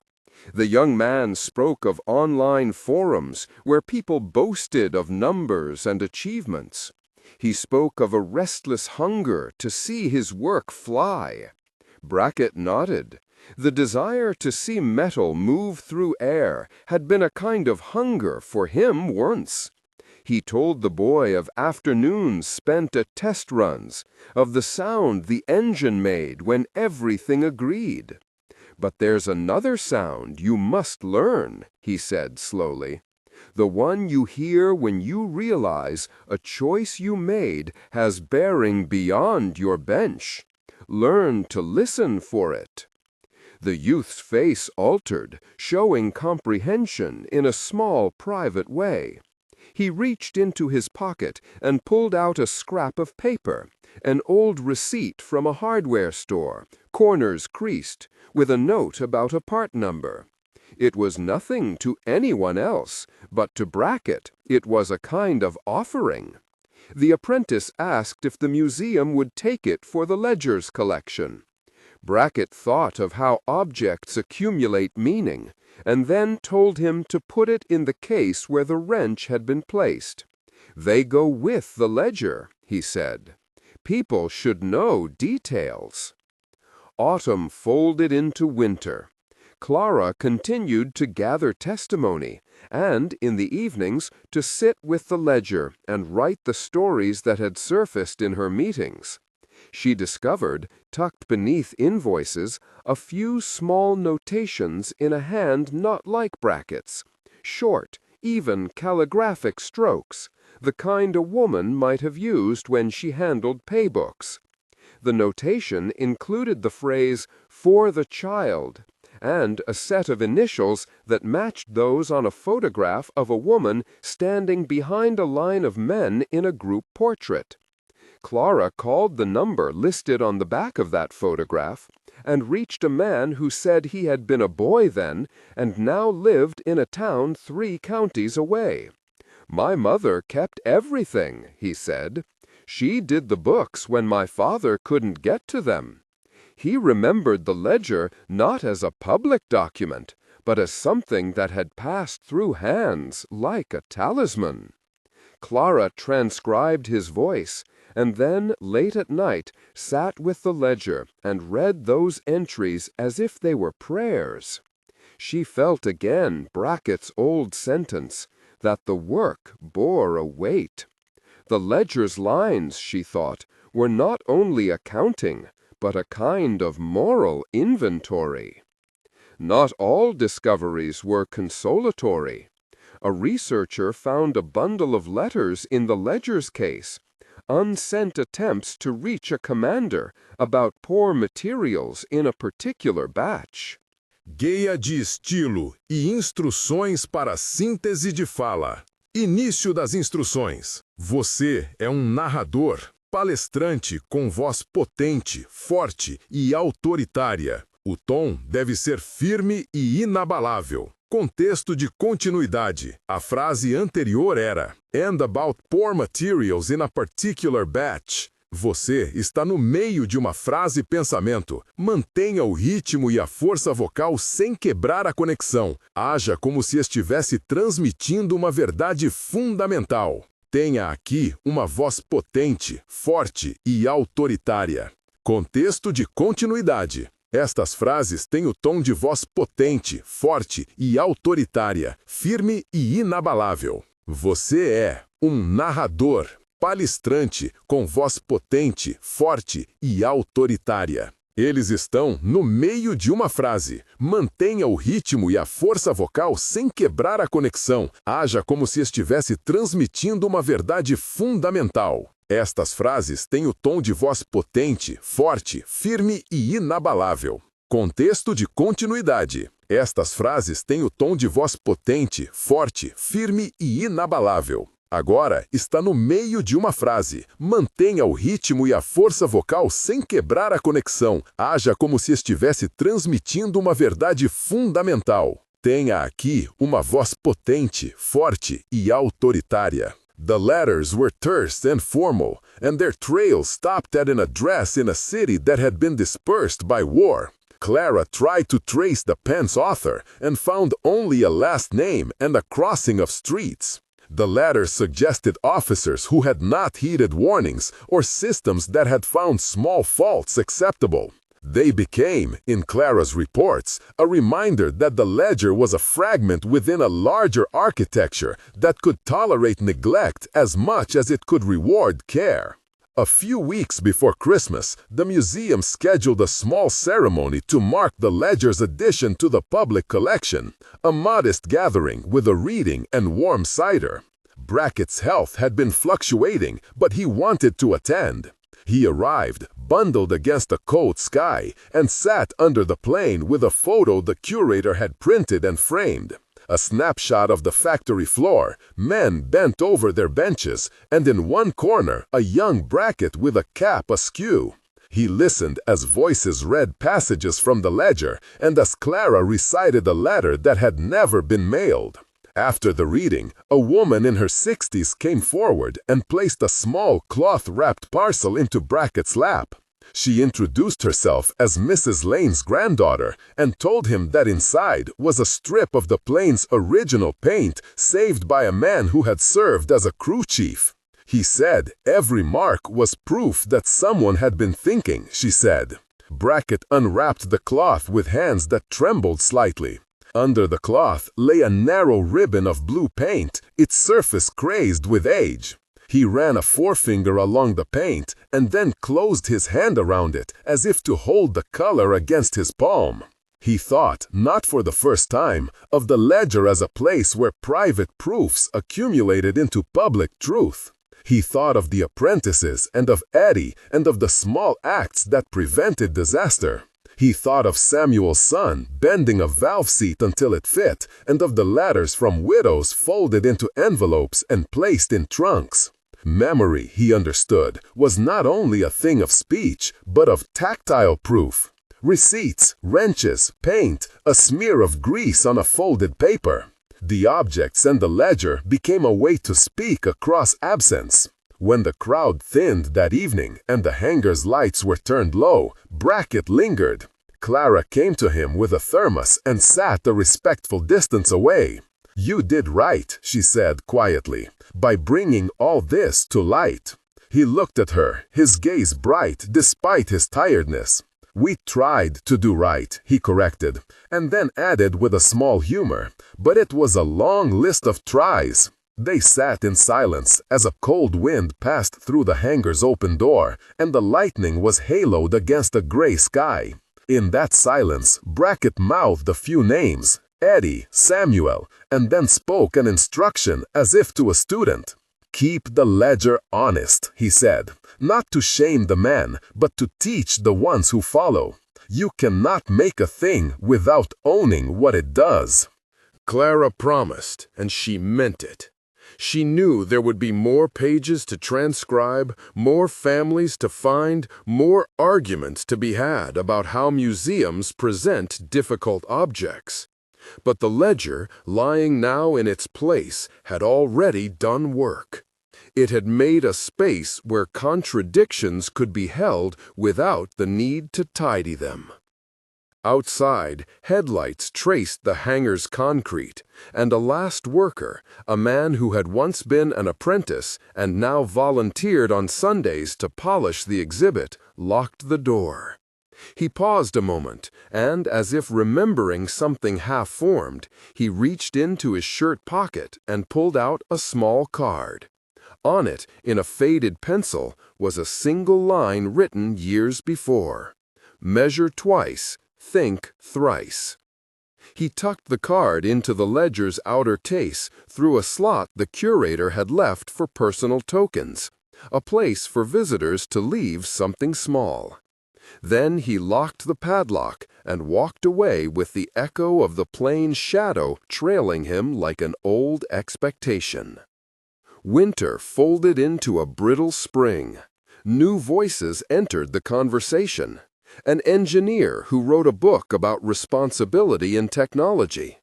[SPEAKER 2] The young man spoke of online forums where people boasted of numbers and achievements. He spoke of a restless hunger to see his work fly. Brackett nodded. The desire to see metal move through air had been a kind of hunger for him once. He told the boy of afternoons spent at test runs, of the sound the engine made when everything agreed. "But there's another sound you must learn," he said slowly. "The one you hear when you realize a choice you made has bearing beyond your bench. Learn to listen for it." The youth's face altered, showing comprehension in a small, private way. He reached into his pocket and pulled out a scrap of paper, an old receipt from a hardware store, corners creased, with a note about a part number. It was nothing to anyone else, but to Brackett it was a kind of offering. The apprentice asked if the museum would take it for the ledger's collection. Brackett thought of how objects accumulate meaning, and then told him to put it in the case where the wrench had been placed. "They go with the ledger," he said. "People should know details." Autumn folded into winter. Clara continued to gather testimony, and, in the evenings, to sit with the ledger and write the stories that had surfaced in her meetings. She discovered, tucked beneath invoices, a few small notations in a hand not like Brackett's, short, even calligraphic strokes, the kind a woman might have used when she handled paybooks. The notation included the phrase, "for the child," and a set of initials that matched those on a photograph of a woman standing behind a line of men in a group portrait. Clara called the number listed on the back of that photograph and reached a man who said he had been a boy then and now lived in a town 3 counties away. "My mother kept everything," he said. "She did the books when my father couldn't get to them." He remembered the ledger not as a public document, but as something that had passed through hands like a talisman. Clara transcribed his voice, and then, late at night, sat with the ledger and read those entries as if they were prayers. She felt again Brackett's old sentence, that the work bore a weight. The ledger's lines, she thought, were not only accounting, but a kind of moral inventory. Not all discoveries were consolatory. A researcher found a bundle of letters in the ledger's case, unsent attempts to reach a commander about poor materials in a particular batch. Guia de estilo e instruções para síntese de fala. Início das instruções. Você é narrador, palestrante com voz potente, forte e autoritária. O tom deve ser firme e inabalável. Contexto de continuidade. A frase anterior era "and about poor materials in a particular batch". Você está no meio de uma frase-pensamento. Mantenha o ritmo e a força vocal sem quebrar a conexão. Haja como se estivesse transmitindo uma verdade fundamental. Tenha aqui uma voz potente, forte e autoritária. Contexto de continuidade. Estas frases têm o tom de voz potente, forte e autoritária, firme e inabalável. Você é um narrador, palestrante, com voz potente, forte e autoritária. Eles estão no meio de uma frase. Mantenha o ritmo e a força vocal sem quebrar a conexão. Haja como se estivesse transmitindo uma verdade fundamental. Estas frases têm o tom de voz potente, forte, firme e inabalável. Contexto de continuidade. Estas frases têm o tom de voz potente, forte, firme e inabalável. Agora está no meio de uma frase. Mantenha o ritmo e a força vocal sem quebrar a conexão. Haja como se estivesse transmitindo uma verdade fundamental. Tenha aqui uma voz potente, forte e autoritária. The letters were terse and formal, and their trail stopped at an address in a city that had been dispersed by war. Clara tried to trace the pen's author and found only a last name and a crossing of streets. The latter suggested officers who had not heeded warnings or systems that had found small faults acceptable. They became, in Clara's reports, a reminder that the ledger was a fragment within a larger architecture that could tolerate neglect as much as it could reward care. A few weeks before Christmas, the museum scheduled a small ceremony to mark the ledger's addition to the public collection, a modest gathering with a reading and warm cider. Brackett's health had been fluctuating, but he wanted to attend. He arrived, bundled against a cold sky, and sat under the plane with a photo the curator had printed and framed. A snapshot of the factory floor, men bent over their benches, and in one corner, a young Brackett with a cap askew. He listened as voices read passages from the ledger, and as Clara recited a letter that had never been mailed. After the reading, a woman in her 60s came forward and placed a small cloth-wrapped parcel into Brackett's lap. She introduced herself as Mrs. Lane's granddaughter and told him that inside was a strip of the plane's original paint saved by a man who had served as a crew chief. He said every mark was proof that someone had been thinking, she said. Brackett unwrapped the cloth with hands that trembled slightly. Under the cloth lay a narrow ribbon of blue paint, its surface crazed with age. He ran a forefinger along the paint and then closed his hand around it as if to hold the color against his palm. He thought, not for the first time, of the ledger as a place where private proofs accumulated into public truth. He thought of the apprentices and of Eddie and of the small acts that prevented disaster. He thought of Samuel's son bending a valve seat until it fit, and of the letters from widows folded into envelopes and placed in trunks. Memory, he understood, was not only a thing of speech, but of tactile proof. Receipts, wrenches, paint, a smear of grease on a folded paper. The objects and the ledger became a way to speak across absence. When the crowd thinned that evening and the hangar's lights were turned low, Brackett lingered. Clara came to him with a thermos and sat a respectful distance away. "You did right," she said quietly, "by bringing all this to light." He looked at her, his gaze bright despite his tiredness. "We tried to do right," he corrected, and then added with a small humor, "but it was a long list of tries." They sat in silence as a cold wind passed through the hangar's open door, and the lightning was haloed against a gray sky. In that silence, Brackett mouthed a few names, Eddie, Samuel, and then spoke an instruction as if to a student. "Keep the ledger honest," he said, "not to shame the man, but to teach the ones who follow. You cannot make a thing without owning what it does."
[SPEAKER 1] Clara promised, and she meant it. She knew there would be more pages to transcribe, more families to find, more arguments to be had about how museums present difficult objects. But the ledger, lying now in its place, had already done work. It had made a space where contradictions could be held without the need to tidy them. Outside, headlights traced the hangar's concrete, and a last worker, a man who had once been an apprentice and now volunteered on Sundays to polish the exhibit, locked the door.
[SPEAKER 2] He paused a moment, and, as if remembering something half-formed, he reached into his shirt pocket and pulled out a small card. On it, in a faded pencil, was a single line written years before: "Measure twice, think thrice." He tucked the card into the ledger's outer case through a slot the curator had left for personal tokens, a place for visitors to leave something small. Then he locked the padlock and walked away with the echo of the plane's shadow trailing him like an old expectation. Winter folded into a brittle spring. New voices entered the conversation. An engineer who wrote a book about responsibility in technology.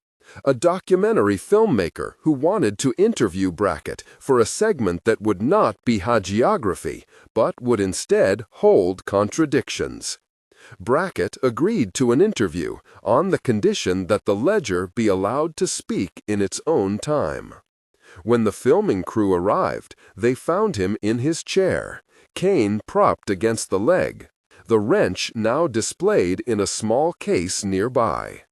[SPEAKER 2] A documentary filmmaker who wanted to interview Brackett for a segment that would not be hagiography, but would instead hold contradictions. Brackett agreed to an interview on the condition that the ledger be allowed to speak in its own time. When the filming crew arrived, they found him in his chair, cane propped against the leg, the wrench now displayed in a small case nearby.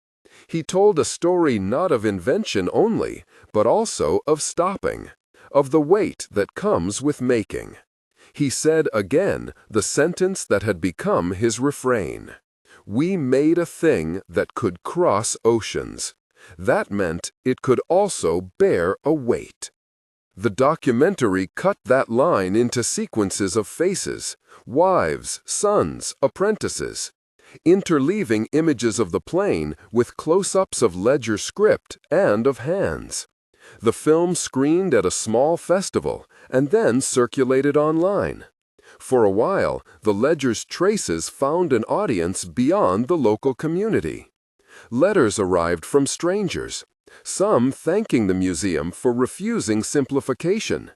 [SPEAKER 2] He told a story not of invention only, but also of stopping, of the weight that comes with making. He said again the sentence that had become his refrain: "We made a thing that could cross oceans." That meant it could also bear a weight. The documentary cut that line into sequences of faces, wives, sons, apprentices, interleaving images of the plane with close-ups of ledger script and of hands. The film screened at a small festival and then circulated online. For a while, the ledger's traces found an audience beyond the local community. Letters arrived from strangers, some thanking the museum for refusing simplification,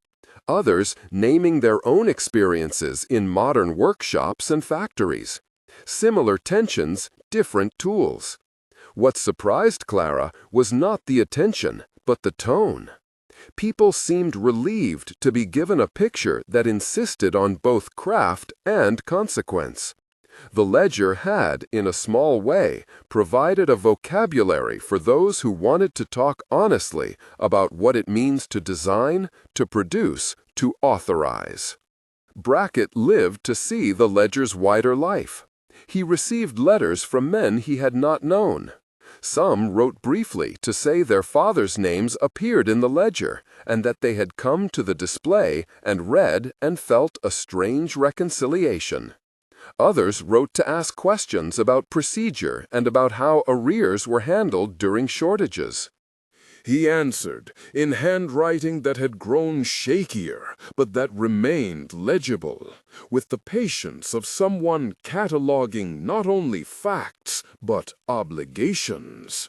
[SPEAKER 2] others naming their own experiences in modern workshops and factories. Similar tensions, different tools. What surprised Clara was not the attention, but the tone. People seemed relieved to be given a picture that insisted on both craft and consequence. The ledger had, in a small way, provided a vocabulary for those who wanted to talk honestly about what it means to design, to produce, to authorize. Brackett lived to see the ledger's wider life. He received letters from men he had not known. Some wrote briefly to say their fathers' names appeared in the ledger and that they had come to the display and read and felt a strange reconciliation. Others wrote to ask questions about procedure and about how arrears were handled during shortages.
[SPEAKER 1] He answered, in handwriting that had grown shakier, but that remained legible, with the patience of someone cataloging not only facts, but obligations.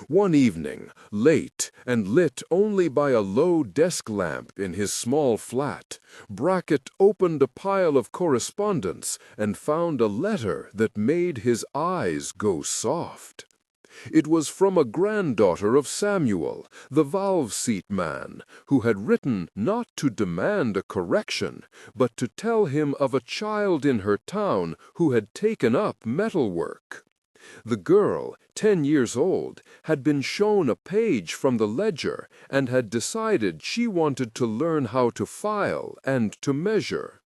[SPEAKER 1] One evening, late and lit only by a low desk lamp in his small flat, Brackett opened a pile of correspondence and found a letter that made his eyes go soft. It was from a granddaughter of Samuel, the valve seat man, who had written not to demand a correction, but to tell him of a child in her town who had taken up metalwork. The girl, 10 years old, had been shown a page from the ledger and had decided she wanted to learn how to file and to measure.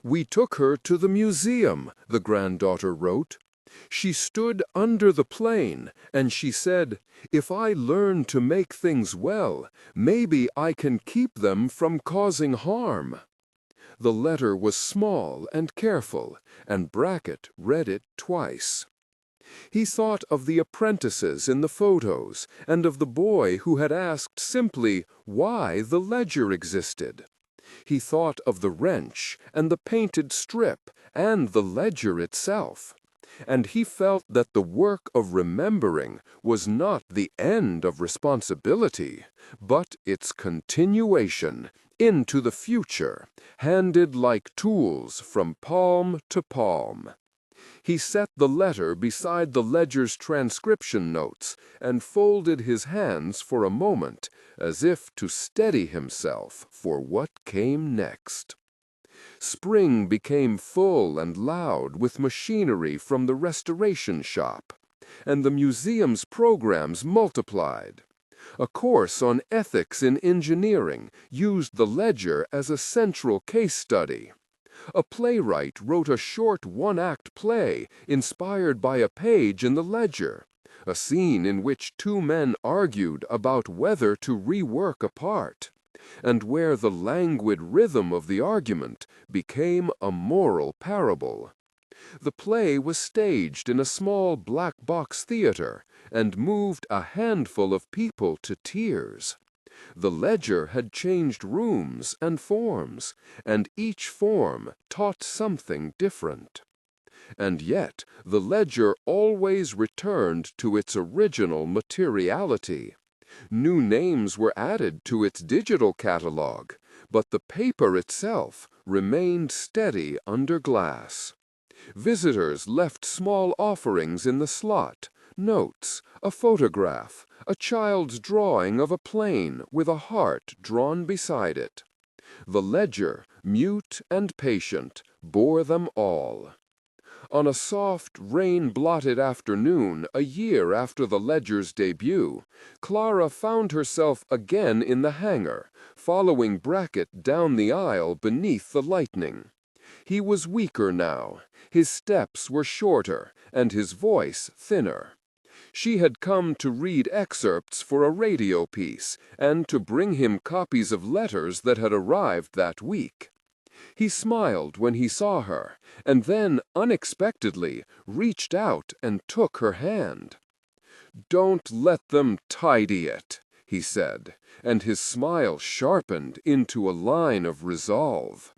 [SPEAKER 1] "We took her to the museum," the granddaughter wrote. "She stood under the plane, and she said, 'If I learn to make things well, maybe I can keep them from causing harm.'" The letter was small and careful, and Brackett read it twice. He thought of the apprentices in the photos and of the boy who had asked simply why the ledger existed. He thought of the wrench and the painted strip and the ledger itself. And he felt that the work of remembering was not the end of responsibility, but its continuation into the future, handed like tools from palm to palm. He set the letter beside the ledger's transcription notes and folded his hands for a moment, as if to steady himself for what came next.
[SPEAKER 2] Spring became full and loud with machinery from the restoration shop, and the museum's programs multiplied. A course on ethics in engineering used the ledger as a central case study. A playwright wrote a short one-act play inspired by a page in the ledger, a scene in which two men argued about whether to rework a part, and where the languid rhythm of the argument became a moral parable. The play was staged in a small black box theater and moved a handful of people to tears. The ledger had changed rooms and forms, and each form taught something different. And yet the ledger always returned to its original materiality. New names were added to its digital catalog, but the paper itself remained steady under glass. Visitors left small offerings in the slot, notes, a photograph, a child's drawing of a plane with a heart drawn beside it. The ledger, mute and patient, bore them all. On a soft, rain-blotted afternoon, a year after the ledger's debut, Clara found herself again in the hangar, following Brackett down the aisle beneath the lightning. He was weaker now, his steps were shorter, and his voice thinner. She had come to read excerpts for a radio piece and to bring him copies of letters that had arrived that week. He smiled when he saw her, and then, unexpectedly, reached out and took her hand. "Don't let them tidy it," he said, and his smile sharpened into a line of resolve.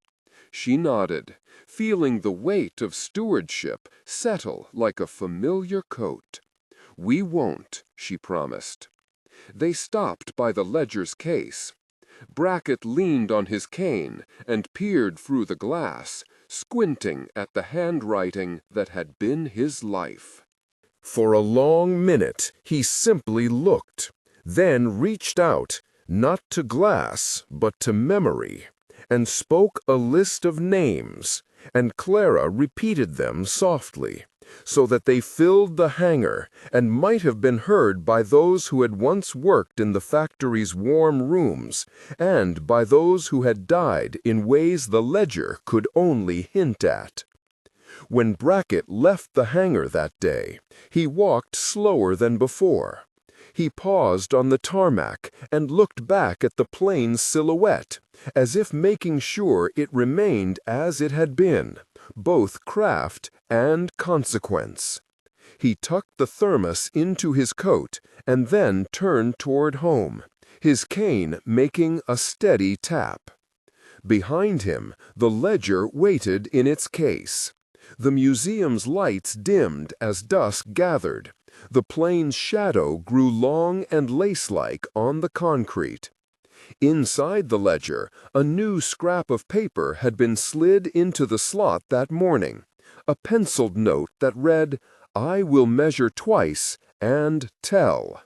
[SPEAKER 2] She nodded, feeling the weight of stewardship settle like a familiar coat. "We won't," she promised. They stopped by the ledger's case. Brackett leaned on his cane and peered through the glass, squinting at the handwriting that had been his life.
[SPEAKER 1] For a long minute, he simply looked, then reached out, not to glass, but to memory, and spoke a list of names, and Clara repeated them softly, so that they filled the hangar and might have been heard by those who had once worked in the factory's warm rooms and by those who had died in ways the ledger could only hint at. When Brackett left the hangar that day, he walked slower than before. He paused on the tarmac and looked back at the plane's silhouette, as if making sure it remained as it had been, both craft and consequence. He tucked the thermos into his coat and then turned toward home, his cane making a steady tap. Behind him, the ledger waited in its case. The museum's lights dimmed as dusk gathered. The plane's shadow grew long and lace-like on the concrete. Inside the ledger, a new scrap of paper had been slid into the slot that morning, a penciled note that read, "I will measure twice and tell."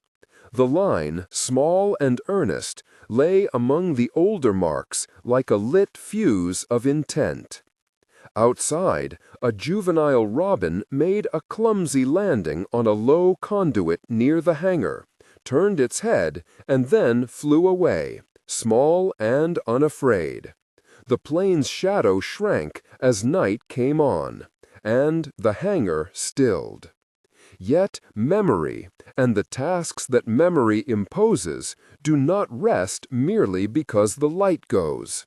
[SPEAKER 1] The line, small and earnest, lay among the older marks like a lit fuse of intent. Outside, a juvenile robin made a clumsy landing on a low conduit near the hangar, turned its head, and then flew away, small and unafraid. The plane's shadow shrank as night came on, and the hangar stilled. Yet memory, and the tasks that memory imposes, do not rest merely because the light goes.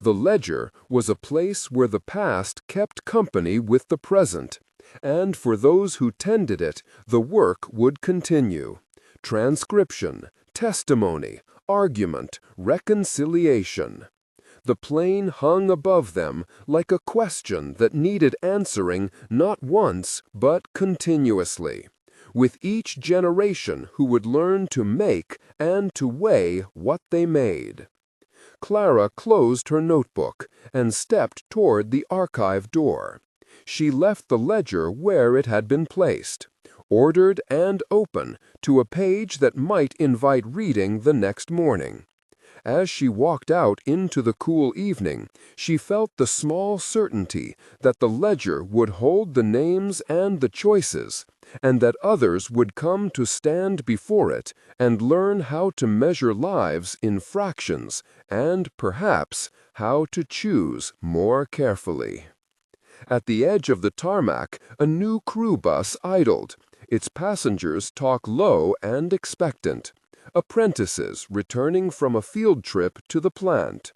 [SPEAKER 1] The ledger was a place where the past kept company with the present, and for those who tended it, the work would continue. Transcription, testimony, argument, reconciliation. The plane hung above them like a question that needed answering not once but continuously, with each generation who would learn to make and to weigh what they made. Clara closed her notebook and stepped toward the archive door. She left the ledger where it had been placed, ordered and open to a page that might invite reading the next morning. As she walked out into the cool evening, she felt the small certainty that the ledger would hold the names and the choices, and that others would come to stand before it and learn how to measure lives in fractions and, perhaps, how to choose more carefully. At the edge of the tarmac, a new crew bus idled. Its passengers talk low and expectant. Apprentices returning from a field trip to the plant.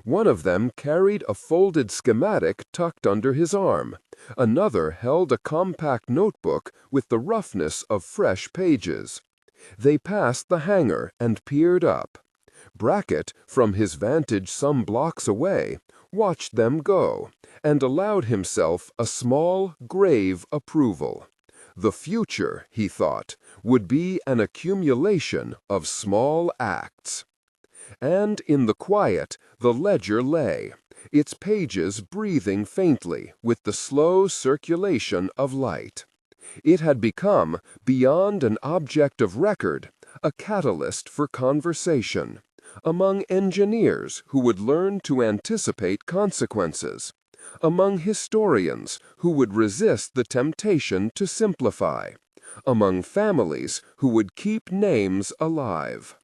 [SPEAKER 1] One of them carried a folded schematic tucked under his arm. Another held a compact notebook with the roughness of fresh pages. They passed the hangar and peered up. Brackett, from his vantage some blocks away, watched them go, and allowed himself a small, grave approval. The future, he thought, would be an accumulation of small acts. And in the quiet, the ledger lay, its pages breathing faintly with the slow circulation of light. It had become, beyond an object of record, a catalyst for conversation, among engineers who would learn to anticipate consequences, among historians who would resist the temptation to simplify, among families who would keep names alive.